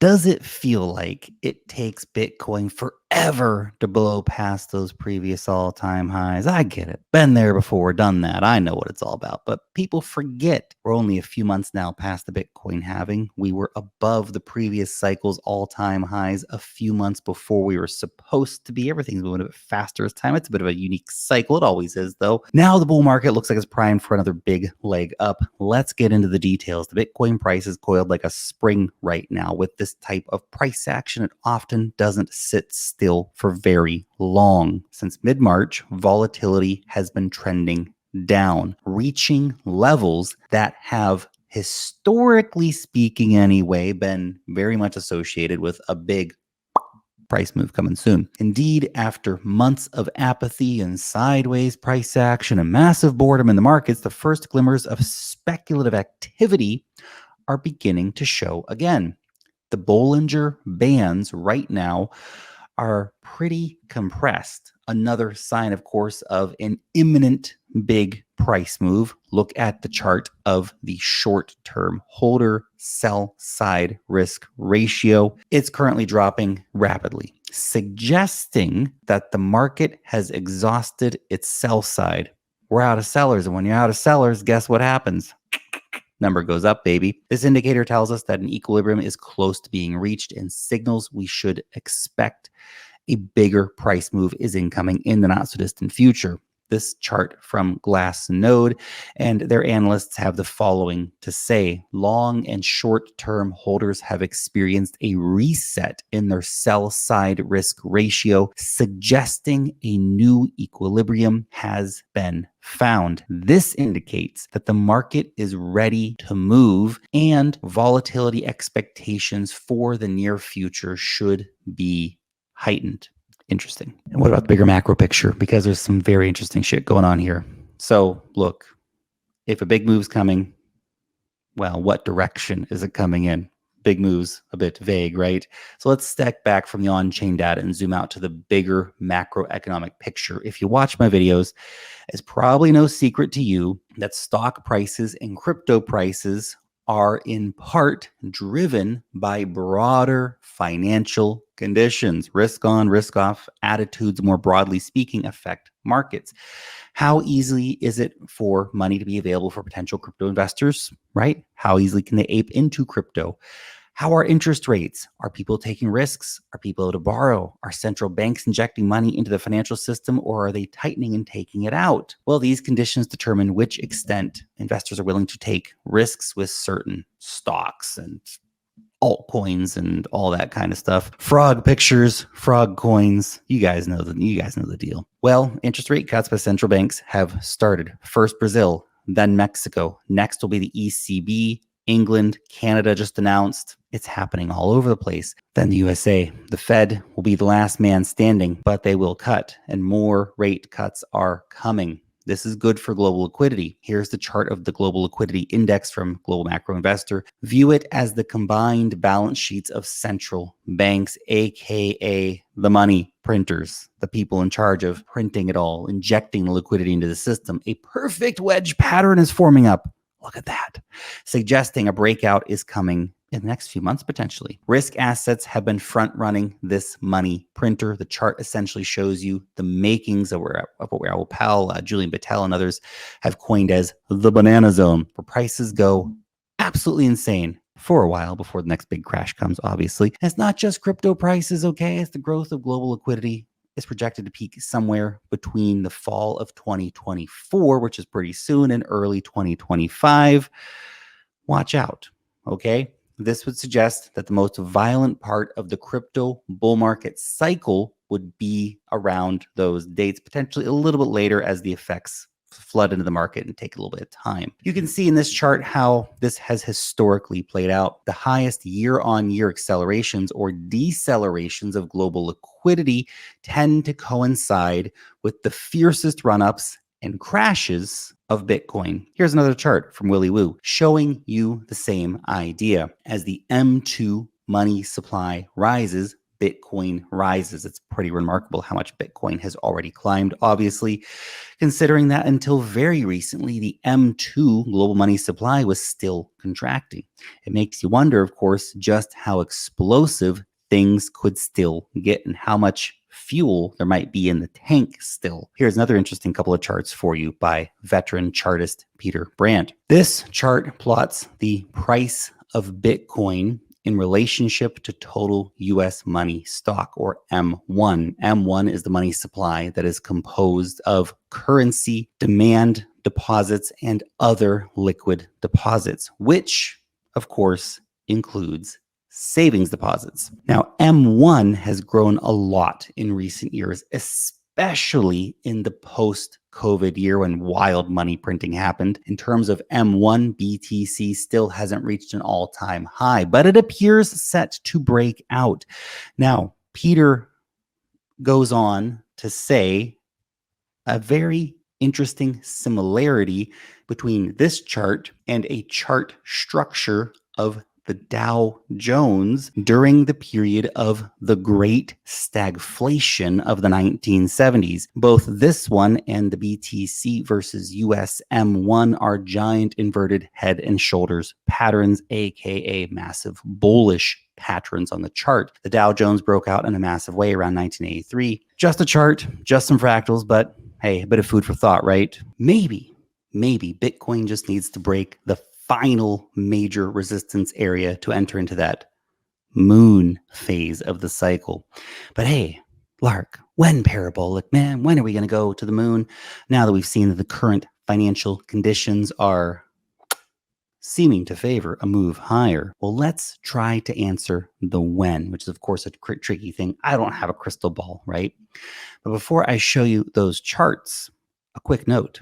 Does it feel like it takes Bitcoin forever to blow past those previous all-time highs? I get it. Been there before, done that. I know what it's all about. But people forget we're only a few months now past the Bitcoin halving. We were above the previous cycle's all-time highs a few months before we were supposed to be. Everything's moving a bit faster this time. It's a bit of a unique cycle. It always is, though. Now the bull market looks like it's primed for another big leg up. Let's get into the details. The Bitcoin price is coiled like a spring right now. With this type of price action, it often doesn't sit still for very long. Since mid-March, volatility has been trending down, reaching levels that have, historically speaking anyway, been very much associated with a big price move coming soon. Indeed, after months of apathy and sideways price action and massive boredom in the markets, the first glimmers of speculative activity are beginning to show again. The Bollinger Bands right now are pretty compressed. Another sign, of course, of an imminent big price move. Look at the chart of the short-term holder sell-side risk ratio. It's currently dropping rapidly, suggesting that the market has exhausted its sell side. We're out of sellers, and when you're out of sellers, guess what happens? Number goes up, baby. This indicator tells us that an equilibrium is close to being reached and signals we should expect a bigger price move is incoming in the not so distant future. This chart from Glassnode and their analysts have the following to say. Long and short-term holders have experienced a reset in their sell-side risk ratio, suggesting a new equilibrium has been found. This indicates that the market is ready to move and volatility expectations for the near future should be heightened. Interesting. And what about the bigger macro picture? Because there's some very interesting shit going on here. So look, if a big move's coming, well, what direction is it coming in? Big moves, a bit vague, right? So let's step back from the on-chain data and zoom out to the bigger macroeconomic picture. If you watch my videos, it's probably no secret to you that stock prices and crypto prices are in part driven by broader financial conditions. Risk on, risk off attitudes, more broadly speaking, affect markets. How easily is it for money to be available for potential crypto investors, right? How easily can they ape into crypto? How are interest rates? Are people taking risks? Are people able to borrow? Are central banks injecting money into the financial system, or are they tightening and taking it out? Well, these conditions determine which extent investors are willing to take risks with certain stocks and altcoins and all that kind of stuff. Frog pictures, frog coins. You guys know the deal. Well, interest rate cuts by central banks have started. First Brazil, then Mexico. Next will be the ECB. England, Canada just announced. It's happening all over the place. Then the USA. The Fed will be the last man standing, but they will cut, and more rate cuts are coming. This is good for global liquidity. Here's the chart of the global liquidity index from Global Macro Investor. View it as the combined balance sheets of central banks, aka the money printers, the people in charge of printing it all, injecting the liquidity into the system. A perfect wedge pattern is forming up. Look at that, suggesting a breakout is coming in the next few months, potentially. Risk assets have been front-running this money printer. The chart essentially shows you the makings of what Raoul Pal, Julian Battelle, and others have coined as the banana zone, where prices go absolutely insane for a while before the next big crash comes, obviously. And it's not just crypto prices, okay? It's the growth of global liquidity. Is projected to peak somewhere between the fall of 2024, which is pretty soon, and early 2025. Watch out, okay? This would suggest that the most violent part of the crypto bull market cycle would be around those dates, potentially a little bit later as the effects flood into the market and take a little bit of time. You can see in this chart how this has historically played out. The highest year-on-year accelerations or decelerations of global liquidity tend to coincide with the fiercest run-ups and crashes of Bitcoin. Here's another chart from Willy Woo showing you the same idea. As the M2 money supply rises, Bitcoin rises. It's pretty remarkable how much Bitcoin has already climbed, obviously, considering that until very recently, the M2 global money supply was still contracting. It makes you wonder, of course, just how explosive things could still get and how much fuel there might be in the tank still. Here's another interesting couple of charts for you by veteran chartist Peter Brandt. This chart plots the price of Bitcoin in relationship to total US money stock, or M1. M1 is the money supply that is composed of currency, demand deposits, and other liquid deposits, which, of course, includes savings deposits. Now, M1 has grown a lot in recent years, especially in the post-COVID year when wild money printing happened. In terms of M1, BTC still hasn't reached an all-time high, but it appears set to break out. Now, Peter goes on to say a very interesting similarity between this chart and a chart structure of the Dow Jones during the period of the Great Stagflation of the 1970s. Both this one and the BTC versus US M1 are giant inverted head and shoulders patterns, aka massive bullish patterns on the chart. The Dow Jones broke out in a massive way around 1983. Just a chart, just some fractals, but hey, a bit of food for thought, right? Maybe Bitcoin just needs to break the final major resistance area to enter into that moon phase of the cycle. But hey, Lark, when Parabolic, man, when are we going to go to the moon? Now that we've seen that the current financial conditions are seeming to favor a move higher. Well, let's try to answer the when, which is, of course, a tricky thing. I don't have a crystal ball, right? But before I show you those charts, a quick note.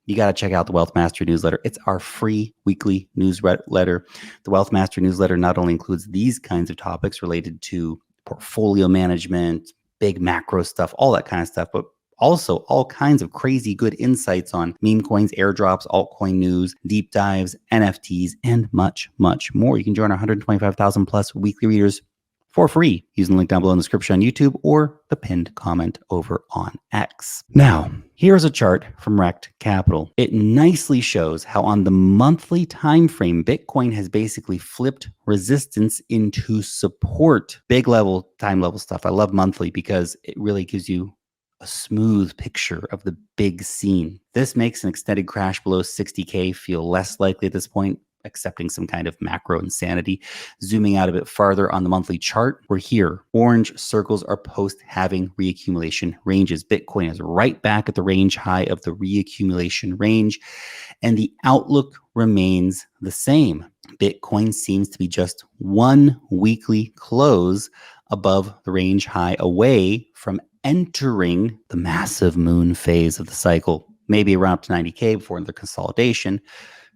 You got to check out the Wealth Mastery newsletter. It's our free weekly newsletter. The Wealth Mastery newsletter not only includes these kinds of topics related to portfolio management, big macro stuff, all that kind of stuff, but also all kinds of crazy good insights on meme coins, airdrops, altcoin news, deep dives, NFTs, and much, much more. You can join our 125,000 plus weekly readers for free using the link down below in the description on YouTube or the pinned comment over on X. Now, here's a chart from Rect Capital. It nicely shows how on the monthly time frame, Bitcoin has basically flipped resistance into support. Big level, time level stuff. I love monthly because it really gives you a smooth picture of the big scene. This makes an extended crash below 60K feel less likely at this point, accepting some kind of macro insanity. Zooming out a bit farther on the monthly chart, we're here. Orange circles are post-halving reaccumulation ranges. Bitcoin is right back at the range high of the reaccumulation range, and the outlook remains the same. Bitcoin seems to be just one weekly close above the range high away from entering the massive moon phase of the cycle. Maybe around up to 90K before another consolidation.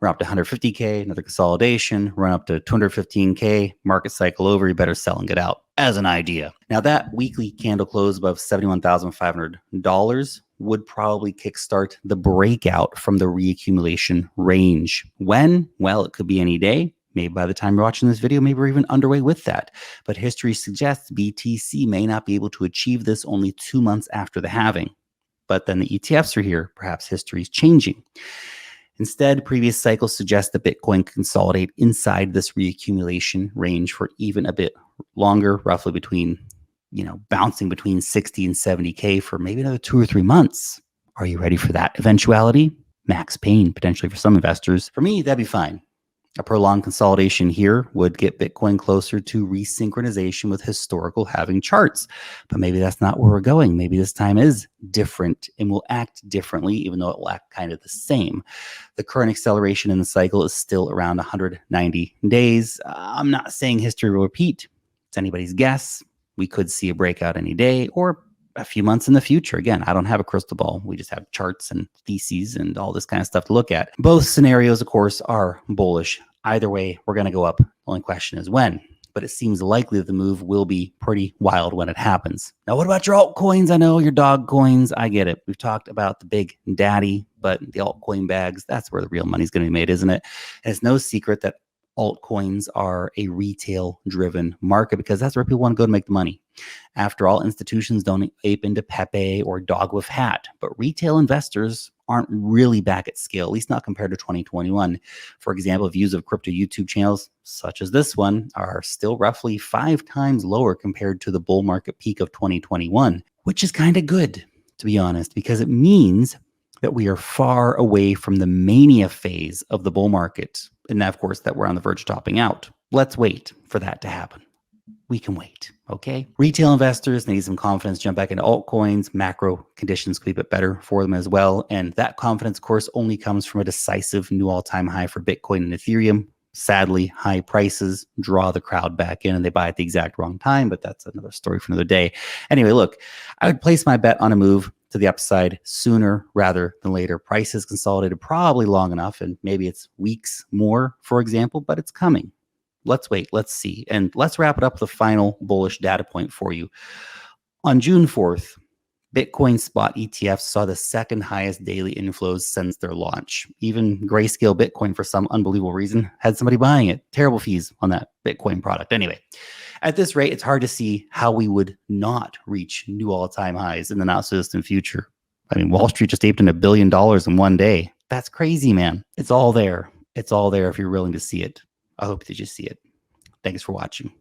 Run up to 150K, another consolidation, run up to 215K, market cycle over, you better sell and get out, as an idea. Now that weekly candle close above $71,500 would probably kickstart the breakout from the reaccumulation range. When? Well, it could be any day. Maybe by the time you're watching this video, maybe we're even underway with that. But history suggests BTC may not be able to achieve this only 2 months after the halving. But then the ETFs are here. Perhaps history is changing. Instead, previous cycles suggest that Bitcoin can consolidate inside this reaccumulation range for even a bit longer, roughly between, bouncing between 60 and 70K for maybe another 2 or 3 months. Are you ready for that eventuality? Max pain, potentially for some investors. For me, that'd be fine. A prolonged consolidation here would get Bitcoin closer to resynchronization with historical halving charts. But maybe that's not where we're going. Maybe this time is different and will act differently, even though it will act kind of the same. The current acceleration in the cycle is still around 190 days. I'm not saying history will repeat. It's anybody's guess. We could see a breakout any day or a few months in the future. Again, I don't have a crystal ball. We just have charts and theses and all this kind of stuff to look at. Both scenarios, of course, are bullish. Either way, we're going to go up. The only question is when. But it seems likely that the move will be pretty wild when it happens. Now, what about your altcoins? I know your dog coins. I get it. We've talked about the big daddy, but the altcoin bags, that's where the real money's going to be made, isn't it? And it's no secret that altcoins are a retail driven market because that's where people want to go to make the money. After all, institutions don't ape into Pepe or Dog with Hat, but retail investors aren't really back at scale, at least not compared to 2021. For example, views of crypto YouTube channels, such as this one, are still roughly 5 times lower compared to the bull market peak of 2021, which is kind of good, to be honest, because it means that we are far away from the mania phase of the bull market. And of course, that we're on the verge of topping out. Let's wait for that to happen. We can wait, okay? Retail investors need some confidence, jump back into altcoins. Macro conditions could be a bit better for them as well. And that confidence, of course, only comes from a decisive new all-time high for Bitcoin and Ethereum. Sadly, high prices draw the crowd back in and they buy at the exact wrong time, but that's another story for another day. Anyway, look, I would place my bet on a move to the upside sooner rather than later. Prices consolidated probably long enough, and maybe it's weeks more, for example, but it's coming. Let's wait, let's see. And let's wrap it up with a final bullish data point for you. On June 4th, Bitcoin spot ETFs saw the second highest daily inflows since their launch. Even Grayscale Bitcoin, for some unbelievable reason, had somebody buying it. Terrible fees on that Bitcoin product. Anyway, at this rate, it's hard to see how we would not reach new all-time highs in the not-so-distant future. I mean, Wall Street just aped in $1 billion in one day. That's crazy, man. It's all there. It's all there if you're willing to see it. I hope that you see it. Thanks for watching.